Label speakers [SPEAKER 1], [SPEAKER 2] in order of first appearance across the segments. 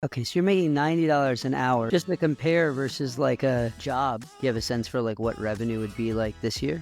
[SPEAKER 1] Okay, so you're making $90 an hour. Just to compare versus like a job, do you have a sense for like what revenue would be like this year?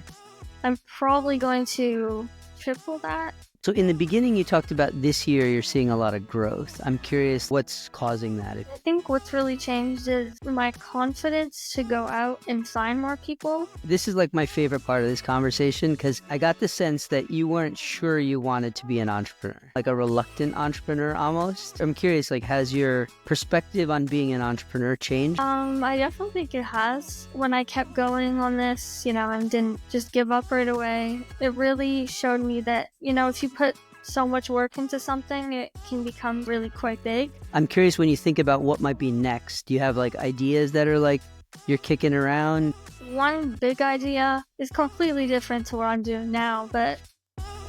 [SPEAKER 2] I'm probably going to triple that.
[SPEAKER 1] So in the beginning, you talked about this year, you're seeing a lot of growth. I'm curious what's causing that.
[SPEAKER 2] I think what's really changed is my confidence to go out and find more people.
[SPEAKER 1] This is like my favorite part of this conversation because I got the sense that you weren't sure you wanted to be an entrepreneur, like a reluctant entrepreneur almost. I'm curious, like, has your perspective on being an entrepreneur changed?
[SPEAKER 2] I definitely think it has. When I kept going on this, and didn't just give up right away, it really showed me that, if you put so much work into something, it can become really quite big.
[SPEAKER 1] I'm curious when you think about what might be next. Do you have like ideas that are like you're kicking around?
[SPEAKER 2] One big idea is completely different to what I'm doing now, but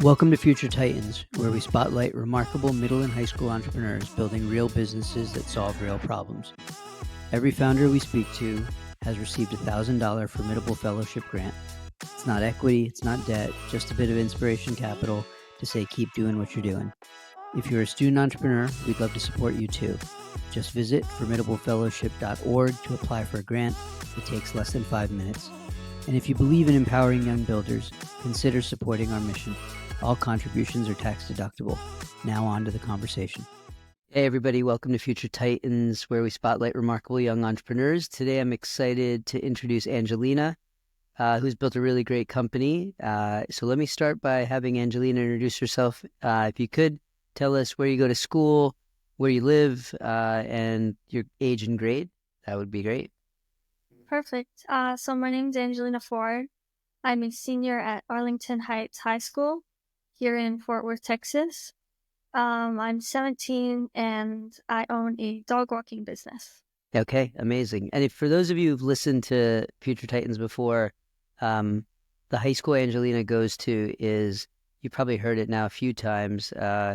[SPEAKER 1] Welcome to Future Titans, where we spotlight remarkable middle and high school entrepreneurs building real businesses that solve real problems. Every founder we speak to has received a $1,000 Formidable Fellowship grant. It's not equity, it's not debt, just a bit of inspiration capital to say keep doing what you're doing. If you're a student entrepreneur, we'd love to support you too. Just visit formidablefellowship.org to apply for a grant. It takes less than 5 minutes. And if you believe in empowering young builders, consider supporting our mission. All contributions are tax deductible. Now on to the conversation. Hey everybody, welcome to Future Titans, where we spotlight remarkable young entrepreneurs. Today I'm excited to introduce Angelina, who's built a really great company. So let me start by having Angelina introduce herself. If you could, tell us where you go to school, where you live, and your age and grade. That would be great.
[SPEAKER 2] perfect. So my name's Angelina Ford. I'm a senior at Arlington Heights High School here in Fort Worth, Texas. I'm 17 and I own a dog walking business.
[SPEAKER 1] Okay, amazing. And if, for those of you who've listened to Future Titans before, the high school Angelina goes to is, you probably heard it now a few times.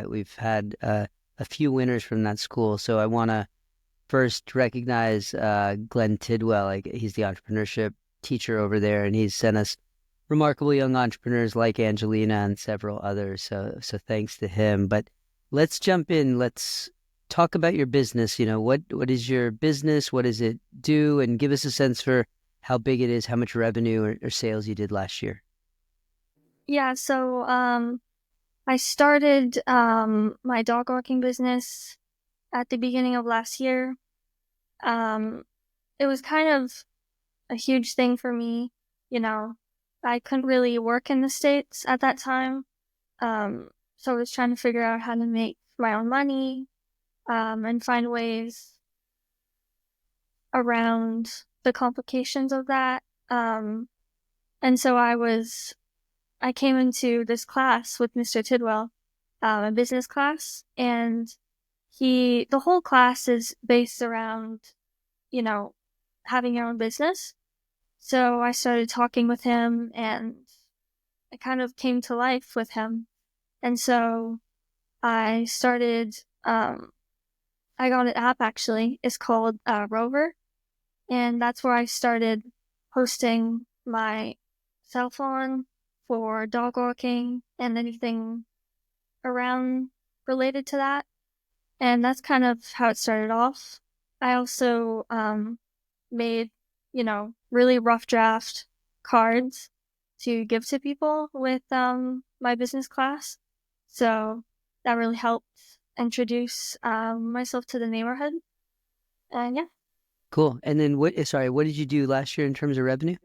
[SPEAKER 1] We've had a few winners from that school. So I want to first recognize Glenn Tidwell. He's the entrepreneurship teacher over there, and he's sent us remarkable young entrepreneurs like Angelina and several others. So thanks to him. But let's jump in. Let's talk about your business. What is your business? What does it do? And give us a sense for how big it is, how much revenue or sales you did last year.
[SPEAKER 2] Yeah, so I started my dog walking business at the beginning of last year. It was kind of a huge thing for me. I couldn't really work in the States at that time. So I was trying to figure out how to make my own money and find ways around the complications of that. And so I came into this class with Mr. Tidwell, a business class, and the whole class is based around, having your own business. So I started talking with him and I kind of came to life with him. And so I started, I got an app actually. It's called Rover. And that's where I started posting my cell phone for dog walking and anything around related to that. And that's kind of how it started off. I also made, really rough draft cards to give to people with my business class. So that really helped introduce myself to the neighborhood. And yeah.
[SPEAKER 1] Cool. And then what did you do last year in terms of revenue?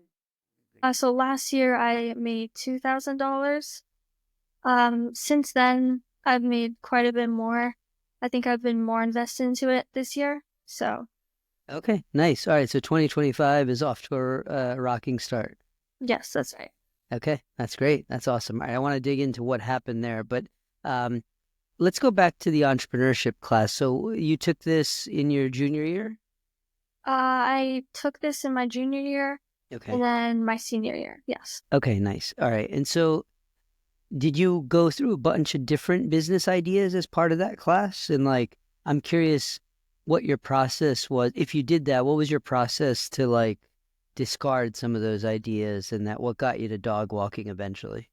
[SPEAKER 2] So last year I made $2,000. Since then I've made quite a bit more. I think I've been more invested into it this year. So.
[SPEAKER 1] Okay, nice. All right, so 2025 is off to a rocking start.
[SPEAKER 2] Yes, that's right.
[SPEAKER 1] Okay, that's great. That's awesome. All right, I want to dig into what happened there, but let's go back to the entrepreneurship class. So you took this in your junior year?
[SPEAKER 2] I took this in my junior year.
[SPEAKER 1] Okay.
[SPEAKER 2] And then my senior year, yes.
[SPEAKER 1] Okay, nice. All right. And so did you go through a bunch of different business ideas as part of that class? And I'm curious what your process was. If you did that, what was your process to discard some of those ideas, and what got you to dog walking eventually?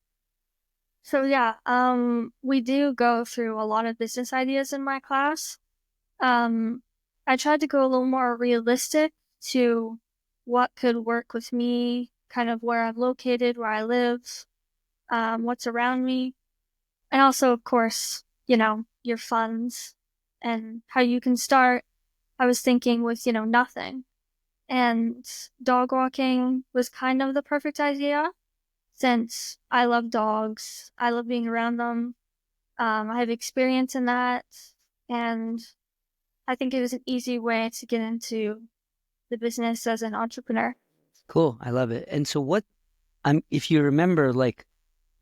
[SPEAKER 2] So yeah, we do go through a lot of business ideas in my class. I tried to go a little more realistic to what could work with me, kind of where I'm located, where I live, what's around me. And also, of course, your funds and how you can start. I was thinking with, nothing. And dog walking was kind of the perfect idea since I love dogs. I love being around them. I have experience in that. And I think it was an easy way to get into the business as an entrepreneur.
[SPEAKER 1] Cool. I love it. And so if you remember, like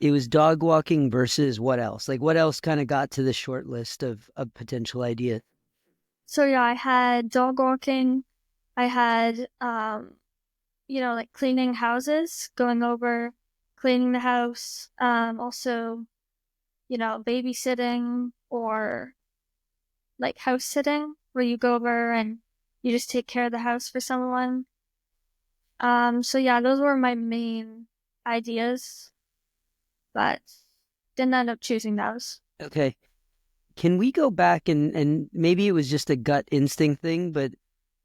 [SPEAKER 1] it was dog walking versus what else? Like what else kind of got to the short list of potential ideas?
[SPEAKER 2] So yeah, I had dog walking. I had, like cleaning houses, going over, cleaning the house. Also, babysitting or like house sitting where you go over and you just take care of the house for someone. So yeah, those were my main ideas, but didn't end up choosing those.
[SPEAKER 1] Okay. Can we go back and maybe it was just a gut instinct thing, but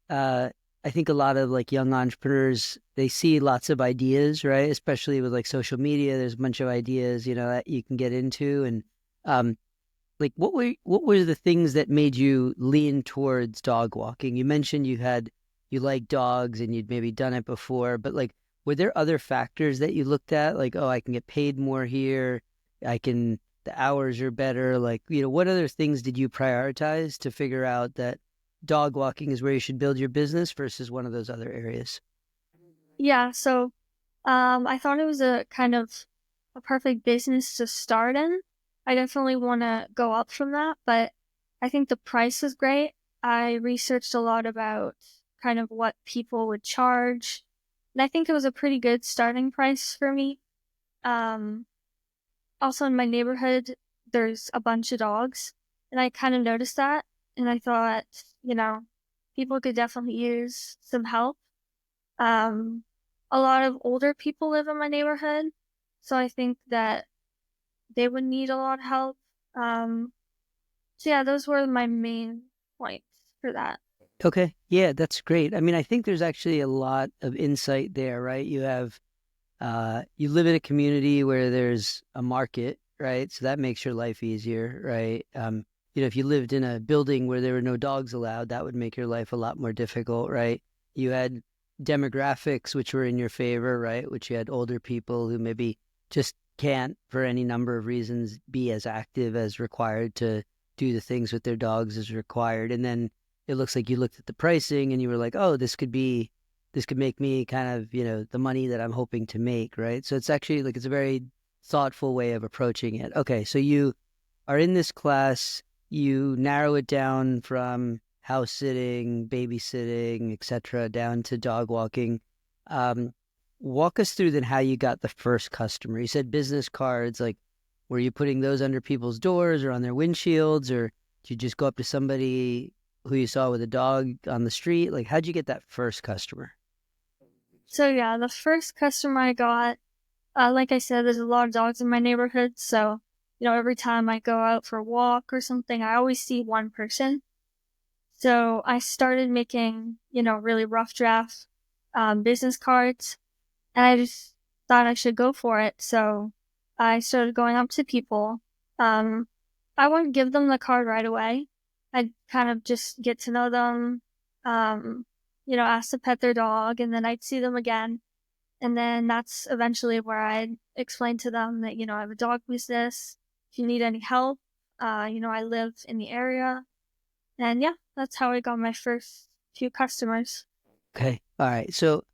[SPEAKER 1] uh, I think a lot of like young entrepreneurs, they see lots of ideas, right? Especially with like social media, there's a bunch of ideas, that you can get into. And um, like what were the things that made you lean towards dog walking? You mentioned you like dogs and you'd maybe done it before, but like were there other factors that you looked at? Like, oh, I can get paid more here. The hours are better. Like, what other things did you prioritize to figure out that dog walking is where you should build your business versus one of those other areas?
[SPEAKER 2] Yeah, so I thought it was a kind of a perfect business to start in. I definitely want to go up from that, but I think the price was great. I researched a lot about kind of what people would charge, and I think it was a pretty good starting price for me. Um, Also in my neighborhood, there's a bunch of dogs, and I kind of noticed that, and I thought, people could definitely use some help. Um, a lot of older people live in my neighborhood, so I think that they would need a lot of help. Um, so yeah, those were my main points for that.
[SPEAKER 1] Okay. Yeah, that's great. I mean, I think there's actually a lot of insight there, right? You live in a community where there's a market, right? So that makes your life easier, right? If you lived in a building where there were no dogs allowed, that would make your life a lot more difficult, right? You had demographics which were in your favor, right? Which you had older people who maybe just can't, for any number of reasons, be as active as required to do the things with their dogs as required. And then it looks like you looked at the pricing and you were like, oh, this could make me kind of, the money that I'm hoping to make, right? So it's actually like it's a very thoughtful way of approaching it. Okay, so you are in this class, you narrow it down from house sitting, babysitting, etc., down to dog walking. Um, Walk us through then how you got the first customer. You said business cards, like were you putting those under people's doors or on their windshields, or did you just go up to somebody who you saw with a dog on the street? Like how'd you get that first customer?
[SPEAKER 2] So yeah, the first customer I got, like I said, there's a lot of dogs in my neighborhood, so every time I go out for a walk or something, I always see one person. So I started making, really rough draft business cards, and I just thought I should go for it. So I started going up to people. Um, I wouldn't give them the card right away. I'd kind of just get to know them, um, ask to pet their dog, and then I'd see them again. And then that's eventually where I'd explain to them that, I have a dog business. If you need any help, I live in the area. And yeah, that's how I got my first few customers.
[SPEAKER 1] Okay. All right. So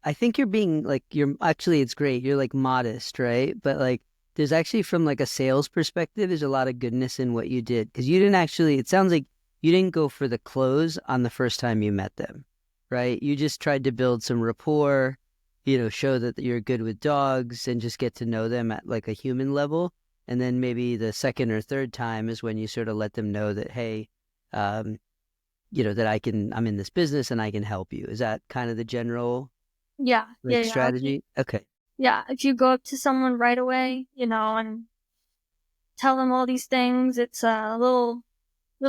[SPEAKER 1] I think you're being like you're actually it's great. You're like modest, right? But like there's actually from like a sales perspective, there's a lot of goodness in what you did because you didn't actually it sounds like you didn't go for the close on the first time you met them, right? You just tried to build some rapport, show that you're good with dogs and just get to know them at like a human level. And then maybe the second or third time is when you sort of let them know that, hey, um, that I'm in this business and I can help you. Is that kind of the general
[SPEAKER 2] Yeah, yeah,
[SPEAKER 1] like
[SPEAKER 2] yeah.
[SPEAKER 1] strategy? Okay.
[SPEAKER 2] If you go up to someone right away, and tell them all these things, it's a little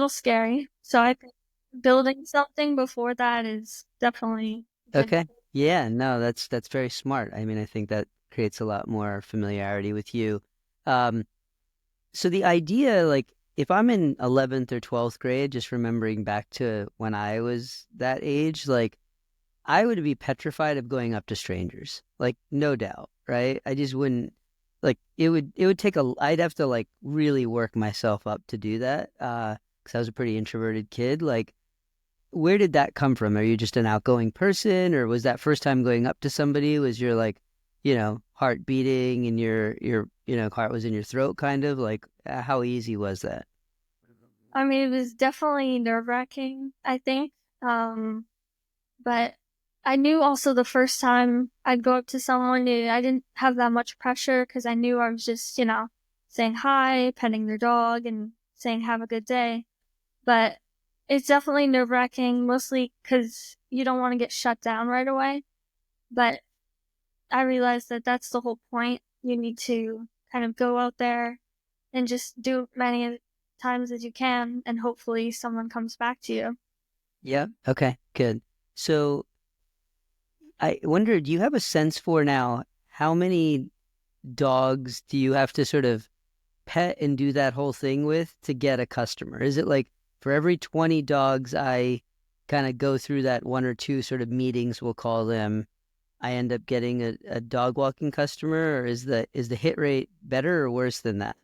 [SPEAKER 2] scary. So I think building something before that is definitely good.
[SPEAKER 1] Okay. Yeah, no, that's very smart. I mean, I think that creates a lot more familiarity with you. Um, so the idea, like, if I'm in 11th or 12th grade, just remembering back to when I was that age, like, I would be petrified of going up to strangers, like, no doubt, right? I just wouldn't, like, it would take I'd have to, like, really work myself up to do that, because I was a pretty introverted kid. Like, where did that come from? Are you just an outgoing person, or was that first time going up to somebody, was your, like, heart beating and your heart was in your throat, kind of like, how easy was that?
[SPEAKER 2] I mean, it was definitely nerve-wracking, I think. Um, but I knew also the first time I'd go up to someone, I didn't have that much pressure because I knew I was just, saying hi, petting their dog, and saying have a good day. But it's definitely nerve-wracking, mostly because you don't want to get shut down right away. But I realized that that's the whole point. You need to kind of go out there and just do many times as you can, and hopefully someone comes back to you.
[SPEAKER 1] Yeah. Okay, good. So I wonder, do you have a sense for now how many dogs do you have to sort of pet and do that whole thing with to get a customer? Is it like for every 20 dogs I kind of go through that one or two sort of meetings, we'll call them, I end up getting a dog walking customer, or is the hit rate better or worse than that?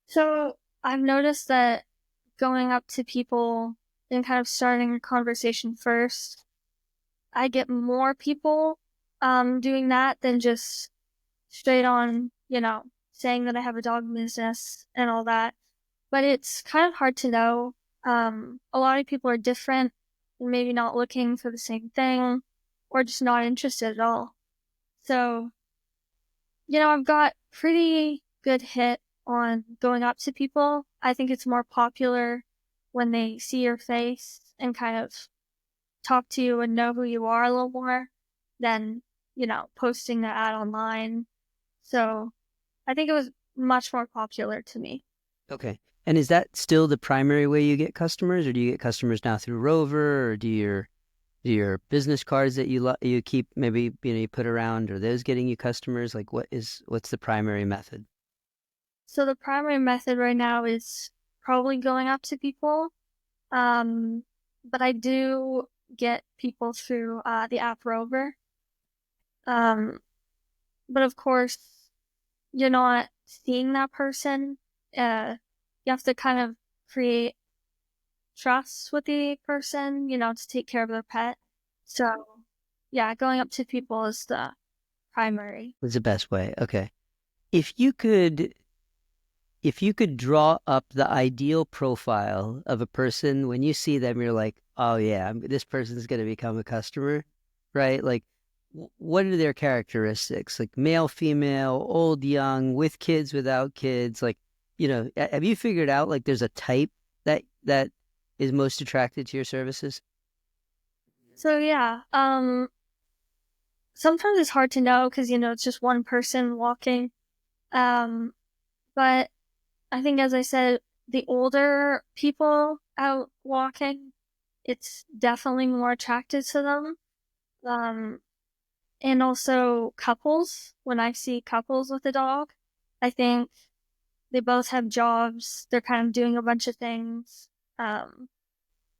[SPEAKER 2] So I've noticed that going up to people and kind of starting a conversation first, I get more people doing that than just straight on, saying that I have a dog business and all that. But it's kind of hard to know. A lot of people are different and maybe not looking for the same thing or just not interested at all. So, I've got pretty good hit on going up to people. I think it's more popular when they see your face and kind of talk to you and know who you are a little more than, posting the ad online. So I think it was much more popular to me.
[SPEAKER 1] Okay. And is that still the primary way you get customers, or do you get customers now through Rover, or do your business cards that you keep, maybe you put around, are those getting you customers? Like, what's the primary method?
[SPEAKER 2] So the primary method right now is probably going up to people. Um, but I do get people through the app Rover. Um, but of course, you're not seeing that person. You have to kind of create trust with the person, to take care of their pet. So, yeah, going up to people is the primary.
[SPEAKER 1] What's the best way? Okay. If you could if you could draw up the ideal profile of a person, when you see them, you're like, oh yeah, this person's going to become a customer, right? Like, what are their characteristics? Like, male, female, old, young, with kids, without kids. Like, have you figured out, like, there's a type that is most attracted to your services?
[SPEAKER 2] So, yeah, sometimes it's hard to know because, it's just one person walking. Um, but I think, as I said, the older people out walking, it's definitely more attracted to them. Um, and also couples. When I see couples with a dog, I think they both have jobs. They're kind of doing a bunch of things. Um,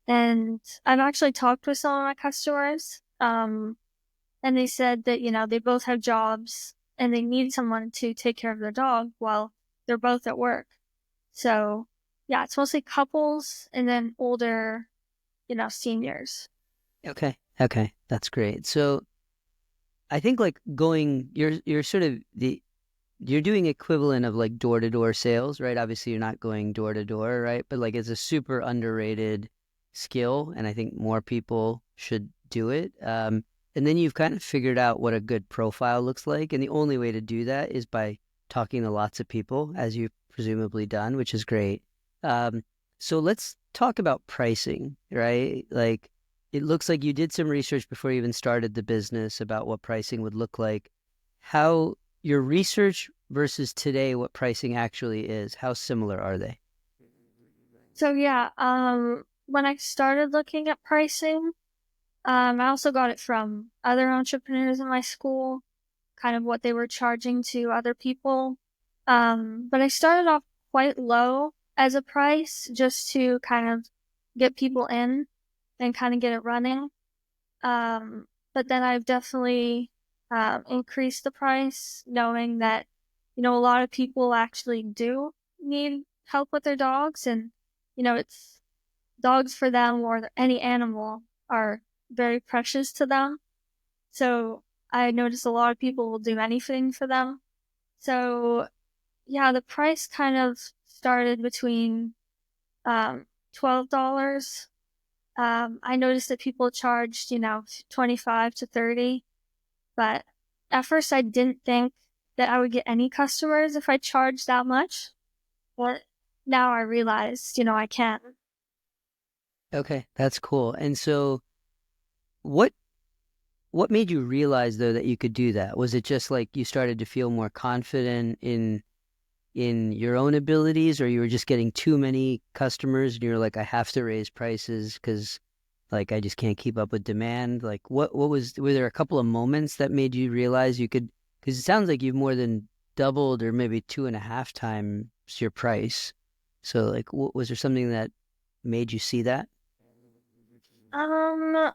[SPEAKER 2] and I've actually talked with some of my customers. And they said that, they both have jobs and they need someone to take care of their dog while they're both at work. So, yeah, it's mostly couples and then older, seniors.
[SPEAKER 1] Okay. Okay. That's great. So I think, like, you're sort of you're doing equivalent of, like, door to door sales, right? Obviously, you're not going door to door, right? But, like, it's a super underrated skill, and I think more people should do it. And then you've kind of figured out what a good profile looks like, and the only way to do that is by talking to lots of people, as you've presumably done, which is great. Um, so let's talk about pricing, right? Like, it looks like you did some research before you even started the business about what pricing would look like. How Your research versus today, what pricing actually is, how similar are they?
[SPEAKER 2] So, yeah, when I started looking at pricing, I also got it from other entrepreneurs in my school, kind of what they were charging to other people. But I started off quite low as a price just to kind of get people in and kind of get it running. But then I've definitely increased the price, knowing that, a lot of people actually do need help with their dogs. And, it's dogs for them or any animal are very precious to them. So I notice a lot of people will do anything for them. So yeah, the price kind of started between um, $12. I noticed that people charged, 25 to 30, but at first I didn't think that I would get any customers if I charged that much. But now I realized, I can.
[SPEAKER 1] Okay, that's cool. And so what what made you realize though that you could do that? Was it just like you started to feel more confident in your own abilities, or you were just getting too many customers and you're like, I have to raise prices because like I just can't keep up with demand? Like what was, were there a couple of moments that made you realize you could, because it sounds like you've more than doubled or maybe two and a half times your price. So like was there something that made you see that?
[SPEAKER 2] Um,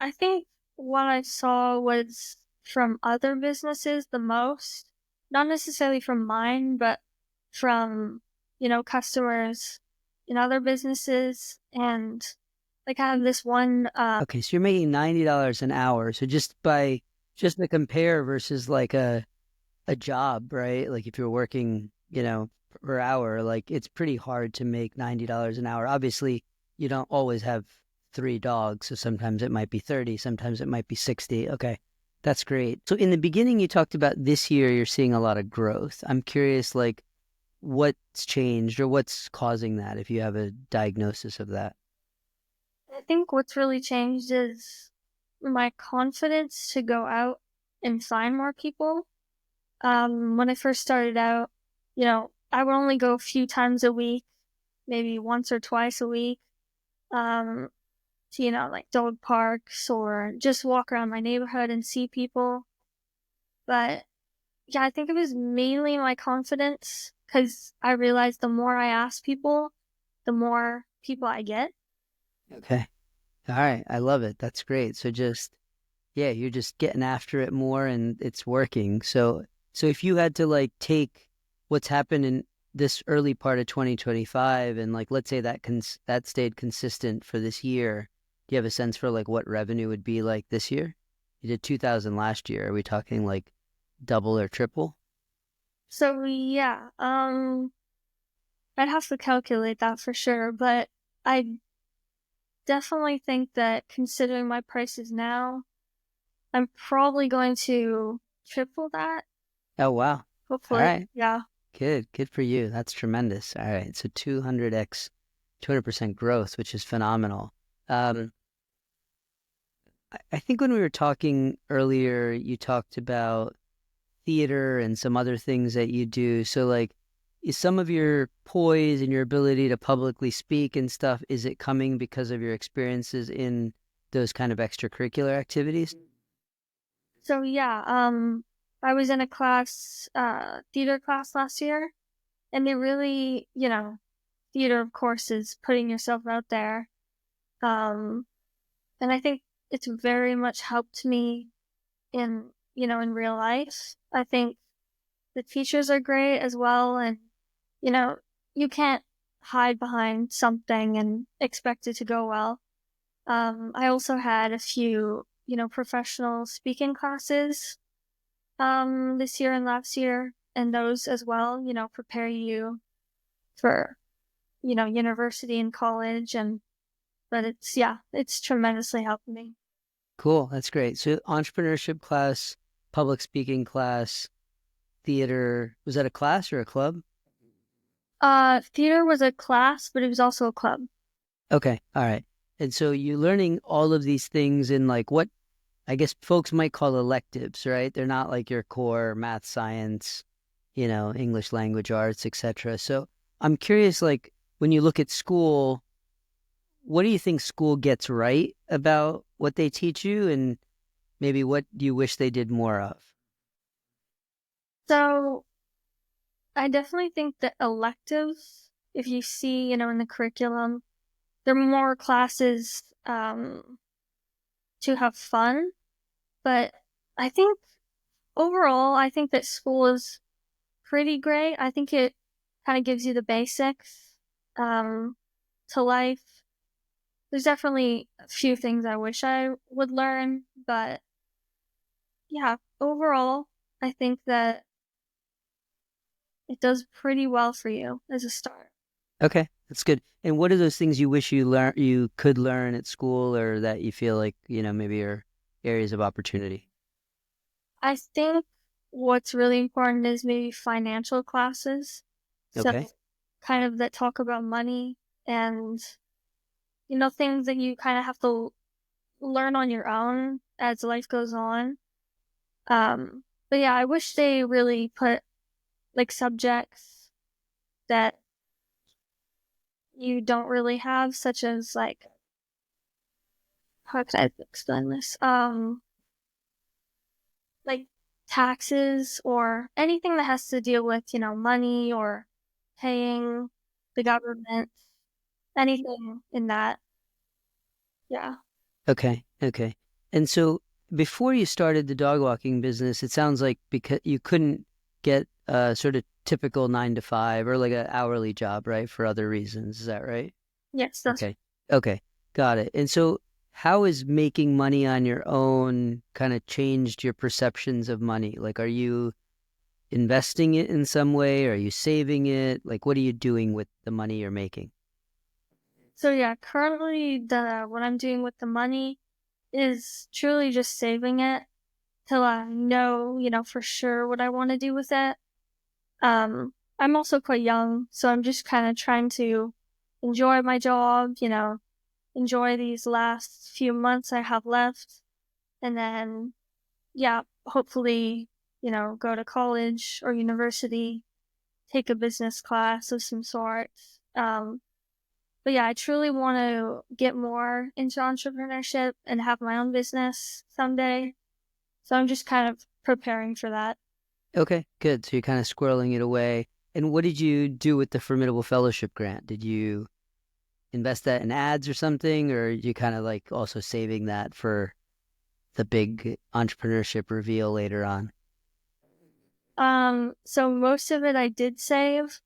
[SPEAKER 2] I think what I saw was from other businesses the most, not necessarily from mine, but from, customers in other businesses. And like I have this one,
[SPEAKER 1] Okay, so you're making $90 an hour. So just to compare versus like a job, right? Like if you're working, per hour, like it's pretty hard to make $90 an hour. Obviously, you don't always have three dogs, so sometimes it might be 30, sometimes it might be 60. Okay. That's great. So in the beginning you talked about this year you're seeing a lot of growth. I'm curious like what's changed or what's causing that if you have a diagnosis of that.
[SPEAKER 2] I think what's really changed is my confidence to go out and find more people. When I first started out, I would only go a few times a week, maybe once or twice a week, um, to, like dog parks or just walk around my neighborhood and see people. But yeah, I think it was mainly my confidence because I realized the more I ask people, the more people I get.
[SPEAKER 1] Okay. All right. I love it. That's great. So just yeah, you're just getting after it more and it's working. So if you had to like take what's happened in this early part of 2025 and like let's say that stayed consistent for this year, do you have a sense for like what revenue would be like this year? You did 2000 last year. Are we talking like double or triple?
[SPEAKER 2] So yeah, I'd have to calculate that for sure, but I definitely think that considering my prices now, I'm probably going to triple that.
[SPEAKER 1] Oh wow. All
[SPEAKER 2] Hopefully,
[SPEAKER 1] right.
[SPEAKER 2] yeah.
[SPEAKER 1] Good for you. That's tremendous. All right. So 200x 200% growth, which is phenomenal. Um, I think when we were talking earlier, you talked about theater and some other things that you do. So, like, is some of your poise and your ability to publicly speak and stuff, is it coming because of your experiences in those kind of extracurricular activities?
[SPEAKER 2] So yeah, I was in a class, theater class last year, and they really, theater of course is putting yourself out there. Um, and I think it's very much helped me in, in real life. I think the teachers are great as well, and you know, you can't hide behind something and expect it to go well. I also had a few, professional speaking classes this year and last year, and those as well, prepare you for, university and college, and but it's yeah, it's tremendously helped me.
[SPEAKER 1] Cool. That's great. So, entrepreneurship class, public speaking class, theater. Was that a class or a club?
[SPEAKER 2] Theater was a class, but it was also a club.
[SPEAKER 1] Okay. All right. And so you're learning all of these things in like what I guess folks might call electives, right? They're not like your core math, science, English language arts, etc. So I'm curious, like when you look at school, what do you think school gets right about what they teach you, and maybe what do you wish they did more of?
[SPEAKER 2] So I definitely think that electives, if you see, in the curriculum, there are more classes to have fun. But I think overall, I think that school is pretty great. I think it kind of gives you the basics um, to life. There's definitely a few things I wish I would learn, but yeah, overall, I think that it does pretty well for you as a start.
[SPEAKER 1] Okay, that's good. And what are those things you wish you could learn at school, or that you feel like, maybe are areas of opportunity?
[SPEAKER 2] I think what's really important is maybe financial classes. So
[SPEAKER 1] Okay.
[SPEAKER 2] kind of that talk about money and, things that you kind of have to learn on your own as life goes on. But yeah, I wish they really put like subjects that you don't really have, such as like, how can I explain this? Like taxes or anything that has to deal with, money or paying the government, anything in that. Yeah.
[SPEAKER 1] Okay. Okay. And so before you started the dog walking business, it sounds like because you couldn't get a sort of typical 9 to 5 or like an hourly job, right? For other reasons. Is that right?
[SPEAKER 2] Yes, that's
[SPEAKER 1] Okay. Okay. Got it. And so how has making money on your own kind of changed your perceptions of money? Like, are you investing it in some way? Are you saving it? Like, what are you doing with the money you're making?
[SPEAKER 2] so yeah, currently the what I'm doing with the money is truly just saving it till I know, for sure what I want to do with it. I'm also quite young, so I'm just kind of trying to enjoy my job, enjoy these last few months I have left, and then, yeah, hopefully, go to college or university, take a business class of some sort. But yeah, I truly want to get more into entrepreneurship and have my own business someday. So I'm just kind of preparing for that.
[SPEAKER 1] Okay, good. So you're kind of squirreling it away. And what did you do with the Formidable Fellowship grant? Did you invest that in ads or something, or are you kind of like also saving that for the big entrepreneurship reveal later on?
[SPEAKER 2] So most of it I did save,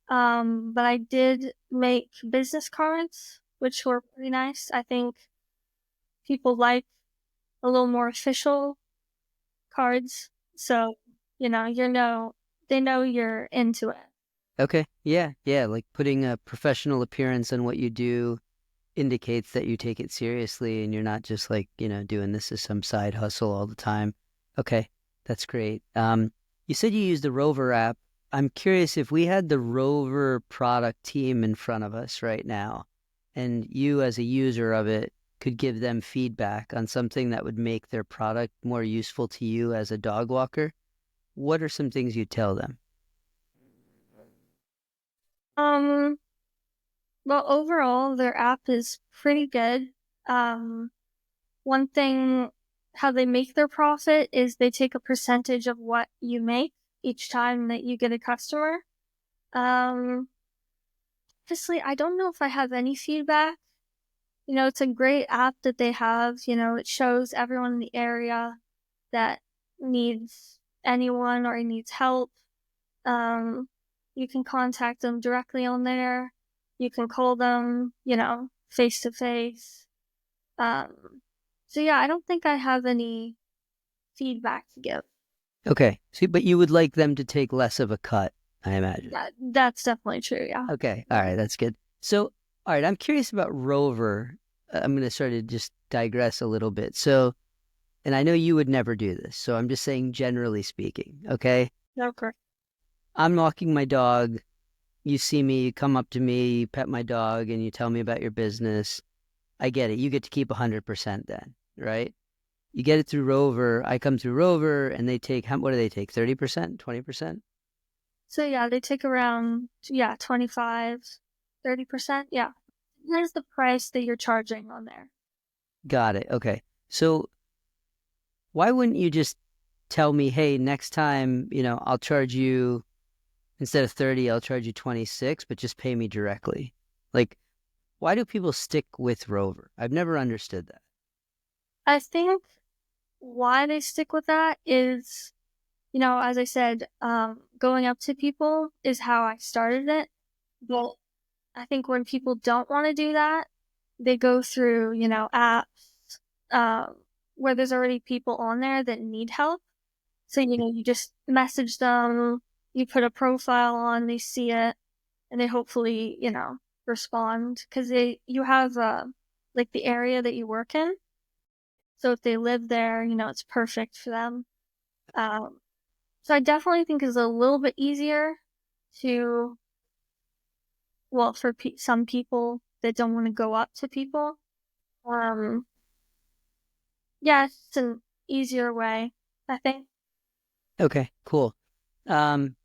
[SPEAKER 2] but I did make business cards, which were pretty nice. I think people like a little more official cards. So, they know you're into it.
[SPEAKER 1] Okay, yeah, yeah. Like putting a professional appearance on what you do indicates that you take it seriously and you're not just like, doing this as some side hustle all the time. Okay, that's great. You said you used the Rover app. I'm curious if we had the Rover product team in front of us right now, and you as a user of it could give them feedback on something that would make their product more useful to you as a dog walker. What are some things you'd tell them?
[SPEAKER 2] Um, well, overall, their app is pretty good. Um, One thing, how they make their profit is they take a percentage of what you make each time that you get a customer. Um, Honestly, I don't know if I have any feedback. It's a great app that they have. It shows everyone in the area that needs anyone or needs help. Um, you can contact them directly on there. You can call them, face to face. Um, so yeah, I don't think I have any feedback to give.
[SPEAKER 1] Okay, see, but you would like them to take less of a cut, I imagine.
[SPEAKER 2] That's definitely true. Yeah.
[SPEAKER 1] Okay. All right. That's good. So, all right. I'm curious about Rover. I'm going to sort of just digress a little bit. So, and I know you would never do this. So I'm just saying, generally speaking, okay?
[SPEAKER 2] Okay.
[SPEAKER 1] I'm walking my dog. You see me, you come up to me, you pet my dog, and you tell me about your business. I get it. You get to keep 100% then, right? You get it through Rover. I come through Rover and they take, what do they take? 30%, 20%?
[SPEAKER 2] So yeah, they take around 25, 30%. Yeah. Here's the price that you're charging on there.
[SPEAKER 1] Got it. Okay. So why wouldn't you just tell me, hey, next time, I'll charge you instead of 30, I'll charge you 26, but just pay me directly. Like, why do people stick with Rover? I've never understood that.
[SPEAKER 2] I think why they stick with that is, as I said, going up to people is how I started it. But I think when people don't want to do that, they go through, apps, um, where there's already people on there that need help. So, you just message them, you put a profile on, they see it, and they hopefully, respond. Because you have, like the area that you work in. So if they live there, it's perfect for them. Um, so I definitely think it's a little bit easier to, well, for some people that don't want to go up to people. Um, yeah, it's an easier way, I think.
[SPEAKER 1] Okay, cool. Um,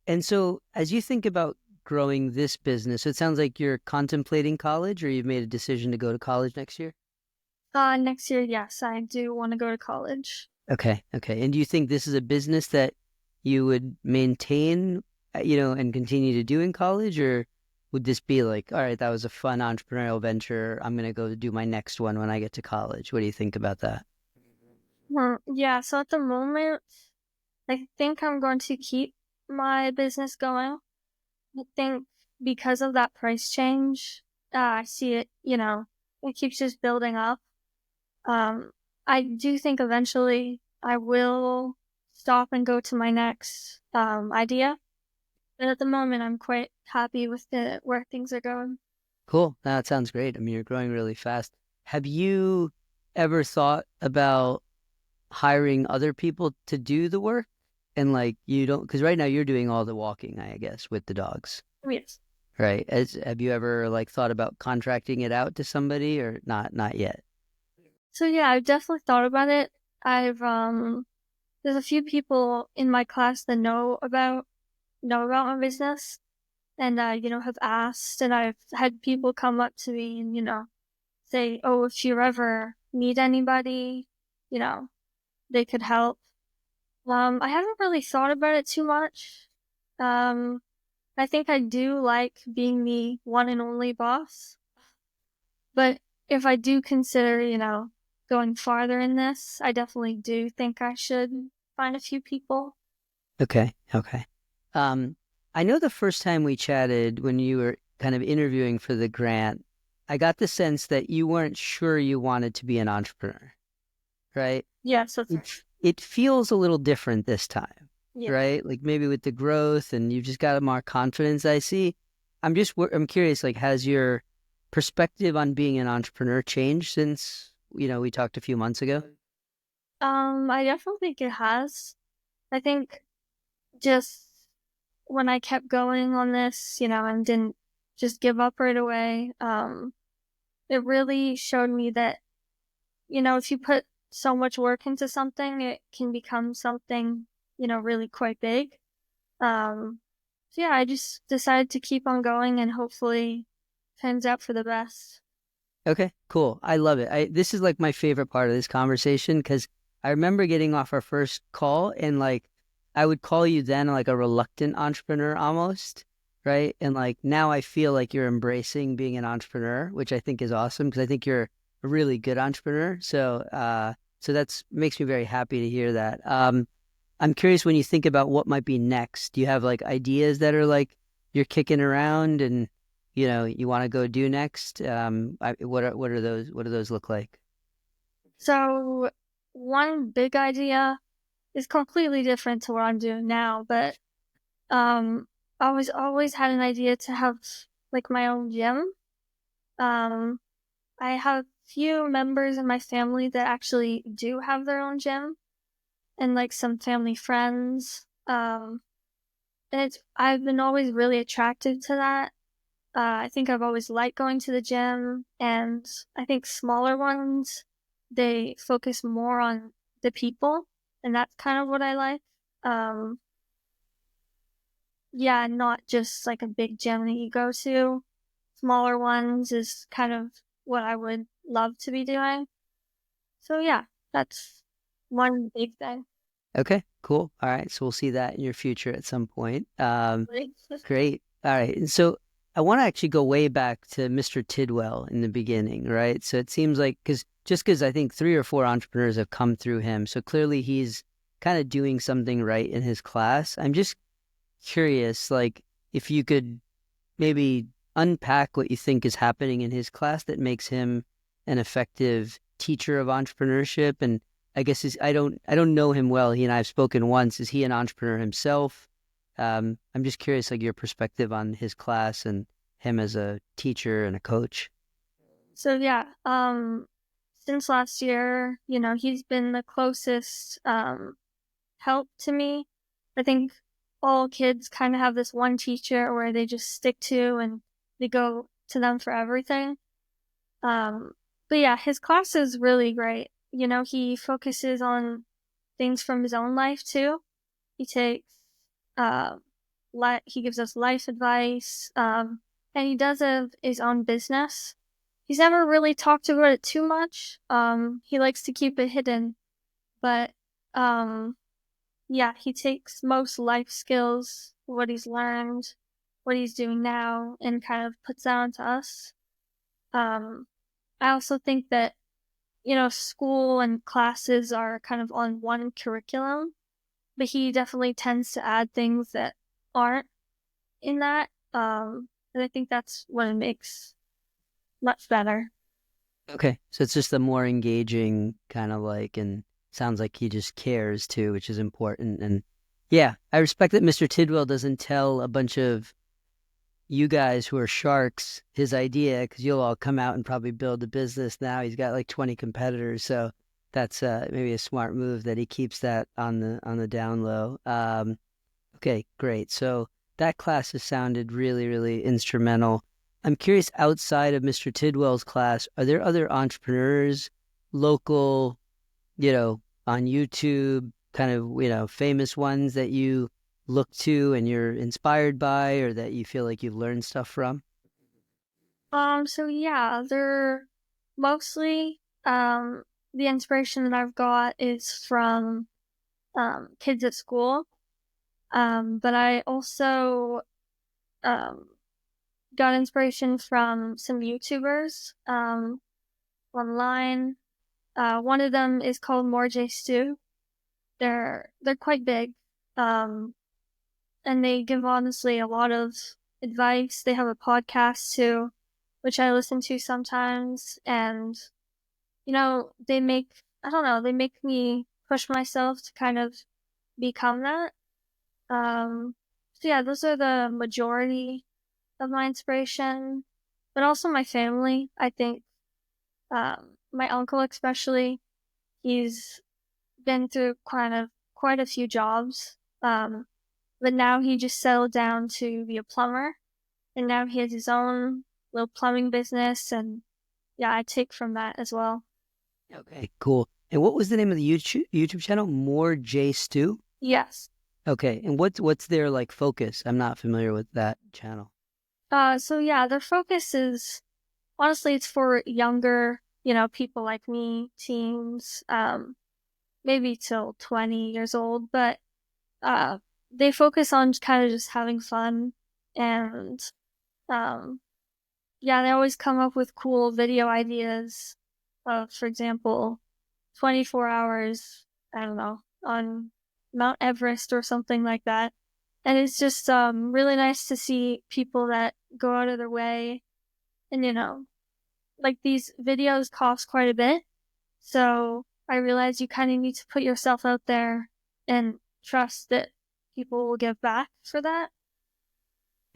[SPEAKER 1] and so as you think about growing this business, it sounds like you're contemplating college or you've made a decision to go to college next year.
[SPEAKER 2] Next year, yes, I do want to go to college.
[SPEAKER 1] Okay, okay. And do you think this is a business that you would maintain, and continue to do in college, or would this be like, all right, that was a fun entrepreneurial venture. I'm gonna go do my next one when I get to college. What do you think about that?
[SPEAKER 2] Yeah, so at the moment, I think I'm going to keep my business going. I think because of that price change, I see it, it keeps just building up. Um, I do think eventually I will stop and go to my next idea. But at the moment, I'm quite happy with where things are going.
[SPEAKER 1] Cool. That sounds great. I mean, you're growing really fast. Have you ever thought about hiring other people to do the work? And like you don't, because right now you're doing all the walking, I guess, with the dogs,
[SPEAKER 2] Yes.
[SPEAKER 1] right? Have you ever like thought about contracting it out to somebody or not? Not yet.
[SPEAKER 2] So yeah, I've definitely thought about it. I've there's a few people in my class that know about my business, and have asked, and I've had people come up to me and say, "Oh, if you ever need anybody, you know, they could help." I haven't really thought about it too much. Um, I think I do like being the one and only boss, but if I do consider, going farther in this, I definitely do think I should find a few people.
[SPEAKER 1] Okay. Okay. Um, I know the first time we chatted when you were kind of interviewing for the grant, I got the sense that you weren't sure you wanted to be an entrepreneur, right?
[SPEAKER 2] Yes, that's right.
[SPEAKER 1] It feels a little different this time,
[SPEAKER 2] Yeah.
[SPEAKER 1] right? Like maybe with the growth and you've just got more confidence. I see. I'm curious, like, has your perspective on being an entrepreneur changed since, we talked a few months ago?
[SPEAKER 2] I definitely think it has. I think just when I kept going on this, and didn't just give up right away, it really showed me that, if you put so much work into something, it can become something, really quite big. Um, so yeah, I just decided to keep on going and hopefully turns out for the best.
[SPEAKER 1] Okay, cool. I love it. This is like my favorite part of this conversation because I remember getting off our first call and like I would call you then like a reluctant entrepreneur almost, right? And like now I feel like you're embracing being an entrepreneur, which I think is awesome because I think you're a really good entrepreneur. So that's makes me very happy to hear that. I'm curious when you think about what might be next. Do you have like ideas that are like you're kicking around and you want to go do next? What are those? What do those look like?
[SPEAKER 2] So one big idea is completely different to what I'm doing now, but um, I was always had an idea to have like my own gym. Um, I have few members in my family that actually do have their own gym, and like some family friends. And I've been always really attracted to that. I think I've always liked going to the gym, and I think smaller ones, they focus more on the people, and that's kind of what I like. Um, yeah, not just like a big gym that you go to. smaller ones is kind of what I would love to be doing. So yeah, that's one big thing.
[SPEAKER 1] Okay, cool. All right, so we'll see that in your future at some point. Great. All right, and so I want to actually go way back to Mr. Tidwell in the beginning, right? So it seems like because I think 3 or 4 entrepreneurs have come through him, so clearly he's kind of doing something right in his class. I'm just curious, like if you could maybe unpack what you think is happening in his class that makes him an effective teacher of entrepreneurship. And I guess I don't know him well. He and I have spoken once. Is he an entrepreneur himself? I'm just curious, like your perspective on his class and him as a teacher and a coach.
[SPEAKER 2] So yeah, since last year, he's been the closest help to me. I think all kids kind of have this one teacher where they just stick to and they go to them for everything. Um, but yeah, his class is really great. He focuses on things from his own life too. He takes, uh, he gives us life advice, and he does have his own business. He's never really talked about it too much. He likes to keep it hidden, but um, yeah, he takes most life skills, what he's learned, what he's doing now, and kind of puts that onto us. Um, I also think that, school and classes are kind of on one curriculum, but he definitely tends to add things that aren't in that. And I think that's what it makes much better.
[SPEAKER 1] Okay, so it's just a more engaging kind of like, and sounds like he just cares too, which is important. And yeah, I respect that Mr. Tidwell doesn't tell a bunch of you guys who are sharks his idea, because you'll all come out and probably build a business now. He's got like 20 competitors, so that's maybe a smart move that he keeps that on the down low. Okay, great. So that class has sounded really, really instrumental. I'm curious, outside of Mr. Tidwell's class, are there other entrepreneurs, local, on YouTube, kind of, famous ones that you look to and you're inspired by, or that you feel like you've learned stuff from?
[SPEAKER 2] So yeah, they're mostly, the inspiration that I've got is from, kids at school. But I also, um, got inspiration from some YouTubers, online. One of them is called More J Stew. They're quite big, um, and they give honestly a lot of advice. They have a podcast too, which I listen to sometimes, and they make I don't know, they make me push myself to kind of become that. So yeah, those are the majority of my inspiration, but also my family. I think my uncle especially, he's been through quite a few jobs. But now he just settled down to be a plumber, and now he has his own little plumbing business, and yeah, I take from that as well.
[SPEAKER 1] Okay, cool. And what was the name of the YouTube channel? More J Stew?
[SPEAKER 2] Yes.
[SPEAKER 1] Okay, and what's their like focus? I'm not familiar with that channel.
[SPEAKER 2] So yeah, their focus is honestly it's for younger, people like me, teens, maybe till 20 years old, but uh, they focus on kind of just having fun and um, yeah, they always come up with cool video ideas of, for example, 24 hours, I don't know, on Mount Everest or something like that. And it's just really nice to see people that go out of their way. And, like these videos cost quite a bit. So I realize you kind of need to put yourself out there and trust that people will give back for that.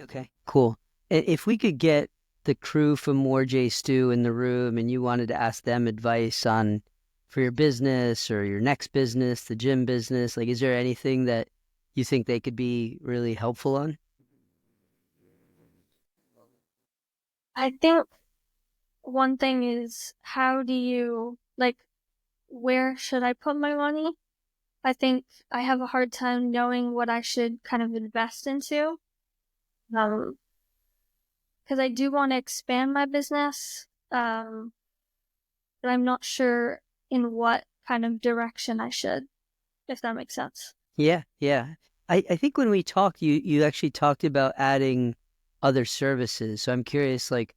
[SPEAKER 1] Okay, cool. If we could get the crew from More J Stew in the room and you wanted to ask them advice on for your business or your next business, the gym business, like is there anything that you think they could be really helpful on?
[SPEAKER 2] I think one thing is how do you, like, where should I put my money? I think I have a hard time knowing what I should kind of invest into. Um, because I do want to expand my business, but I'm not sure in what kind of direction I should, if that makes sense.
[SPEAKER 1] Yeah, yeah. I think when we talked, you actually talked about adding other services. So I'm curious, like,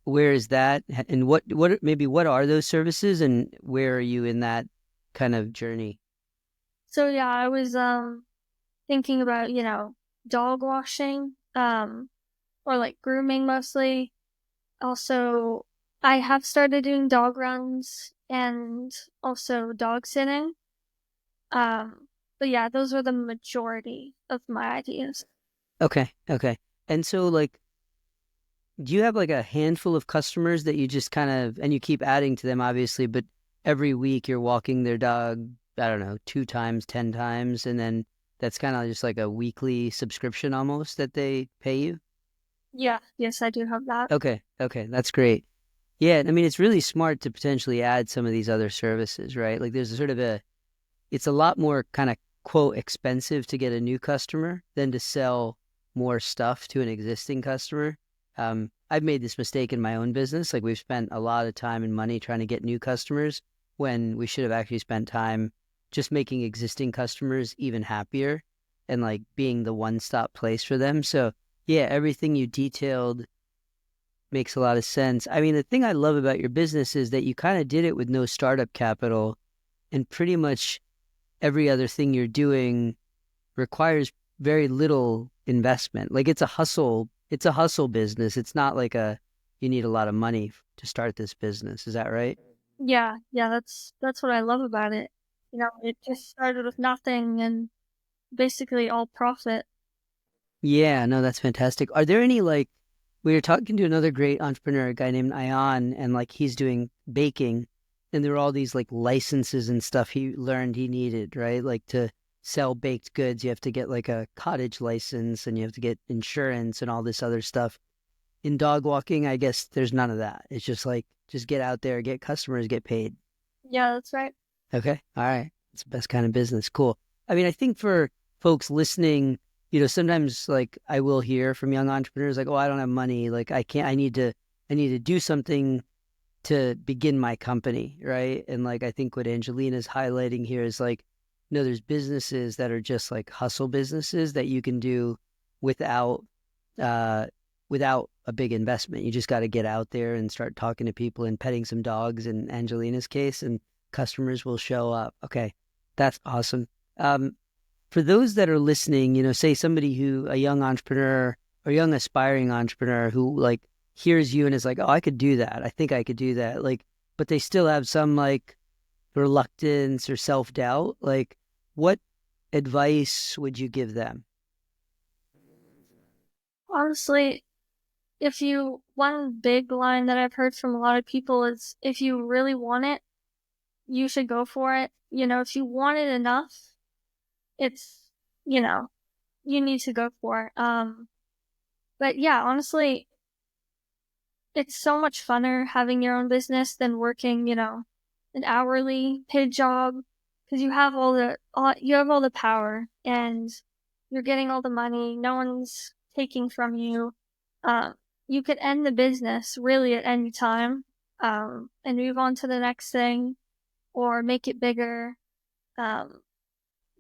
[SPEAKER 1] where is that, and what are those services, and where are you in that kind of journey?
[SPEAKER 2] So yeah, I was thinking about, dog washing, or like grooming mostly. Also, I have started doing dog runs and also dog sitting. But yeah, those were the majority of my ideas.
[SPEAKER 1] Okay, okay. And so, like, do you have like a handful of customers that you just kind of, and you keep adding to them, obviously, but every week you're walking their dog, I don't know, 2 times, 10 times, and then that's kind of just like a weekly subscription almost that they pay you?
[SPEAKER 2] Yeah, yes, I do have that.
[SPEAKER 1] Okay, okay, that's great. Yeah, I mean, it's really smart to potentially add some of these other services, right? Like there's a sort of it's a lot more kind of quote expensive to get a new customer than to sell more stuff to an existing customer. I've made this mistake in my own business. Like we've spent a lot of time and money trying to get new customers when we should have actually spent time just making existing customers even happier and like being the one-stop place for them. So yeah, everything you detailed makes a lot of sense. I mean, the thing I love about your business is that you kind of did it with no startup capital, and pretty much every other thing you're doing requires very little investment. Like it's a hustle business. It's not like you need a lot of money to start this business. Is that right?
[SPEAKER 2] Yeah, yeah, that's what I love about it. It just started with nothing and basically all profit.
[SPEAKER 1] Yeah, no, that's fantastic. Are there any like we were talking to another great entrepreneur, a guy named Ion, and like he's doing baking, and there are all these like licenses and stuff he learned he needed, right? Like to sell baked goods, you have to get like a cottage license and you have to get insurance and all this other stuff. In dog walking, I guess there's none of that. It's just like just get out there, get customers, get paid.
[SPEAKER 2] Yeah, that's right.
[SPEAKER 1] Okay. All right. It's the best kind of business. Cool. I mean, I think for folks listening, sometimes like I will hear from young entrepreneurs like, "Oh, I don't have money. Like I can't I need to do something to begin my company, right?" And like I think what Angelina's highlighting here is like, there's businesses that are just like hustle businesses that you can do without uh without a big investment. You just got to get out there and start talking to people and petting some dogs in Angelina's case, and customers will show up. Okay, that's awesome. For those that are listening, say somebody a young entrepreneur or young aspiring entrepreneur who like hears you and is like, "Oh, I could do that. I think I could do that." Like, but they still have some like reluctance or self-doubt. Like, what advice would you give them?
[SPEAKER 2] Honestly, if you one big line that I've heard from a lot of people is if you really want it, you should go for it. If you want it enough, it's you know, you need to go for it. But yeah, honestly, it's so much funner having your own business than working, an hourly paid job because you have all the power and you're getting all the money. No one's taking from you. Um, you could end the business really at any time, and move on to the next thing or make it bigger. Um,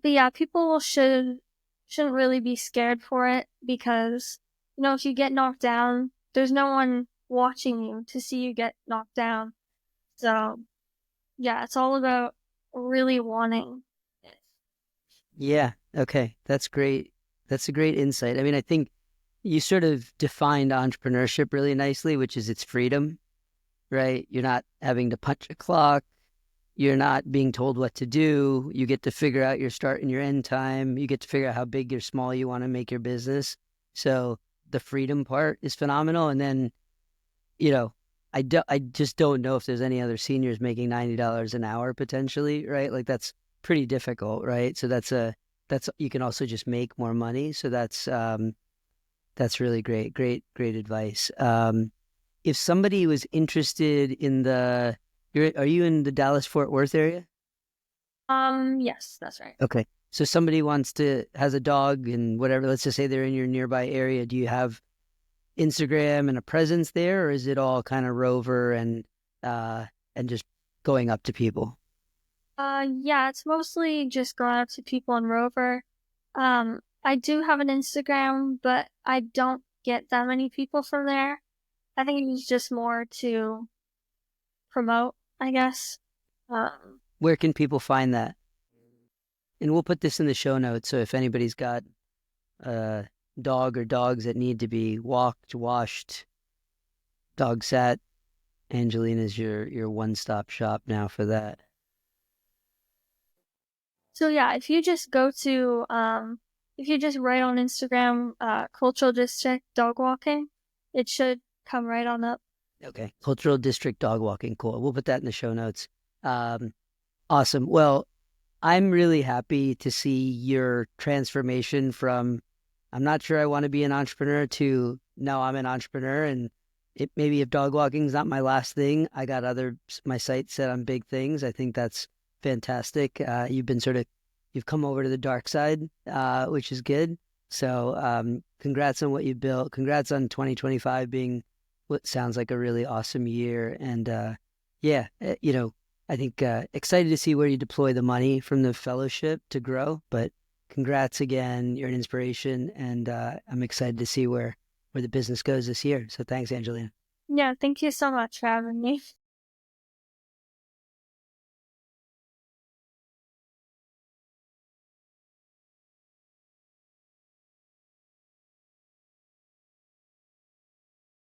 [SPEAKER 2] but yeah, people shouldn't really be scared for it because if you get knocked down, there's no one watching you to see you get knocked down. So yeah, it's all about really wanting it.
[SPEAKER 1] Yeah. Okay. That's great. That's a great insight. I mean, I think you sort of defined entrepreneurship really nicely, which is its freedom, right? You're not having to punch a clock. You're not being told what to do. You get to figure out your start and your end time. You get to figure out how big or small you want to make your business. So the freedom part is phenomenal. And then, you know, I just don't know if there's any other seniors making $90 an hour potentially, right? Like that's pretty difficult, right? So you can also just make more money. So that's really great. Great advice. If somebody was interested in are you in the Dallas Fort Worth area?
[SPEAKER 2] Yes, that's right.
[SPEAKER 1] Okay. So somebody has a dog and whatever, let's just say they're in your nearby area. Do you have Instagram and a presence there, or is it all kind of rover and just going up to people?
[SPEAKER 2] Yeah, it's mostly just going up to people on Rover. I do have an Instagram, but I don't get that many people from there. I think it's just more to promote, I guess. Um,
[SPEAKER 1] Where can people find that? And we'll put this in the show notes. So if anybody's got a dog or dogs that need to be walked, washed, dog sat, Angelina's your one-stop shop now for that.
[SPEAKER 2] so yeah, if you just write on Instagram, Cultural District Dog Walking, it should come right on up.
[SPEAKER 1] Okay. Cultural District Dog Walking. Cool. We'll put that in the show notes. Um, awesome. Well, I'm really happy to see your transformation from I'm not sure I want to be an entrepreneur to no, I'm an entrepreneur. And maybe if dog walking is not my last thing, I got my sights set on big things. I think that's fantastic. You've come over to the dark side, which is good. So congrats on what you built. Congrats on 2025 being what sounds like a really awesome year. And yeah, I think excited to see where you deploy the money from the fellowship to grow. But congrats again. You're an inspiration, and I'm excited to see where the business goes this year. So thanks, Angelina.
[SPEAKER 2] Yeah, thank you so much for having me.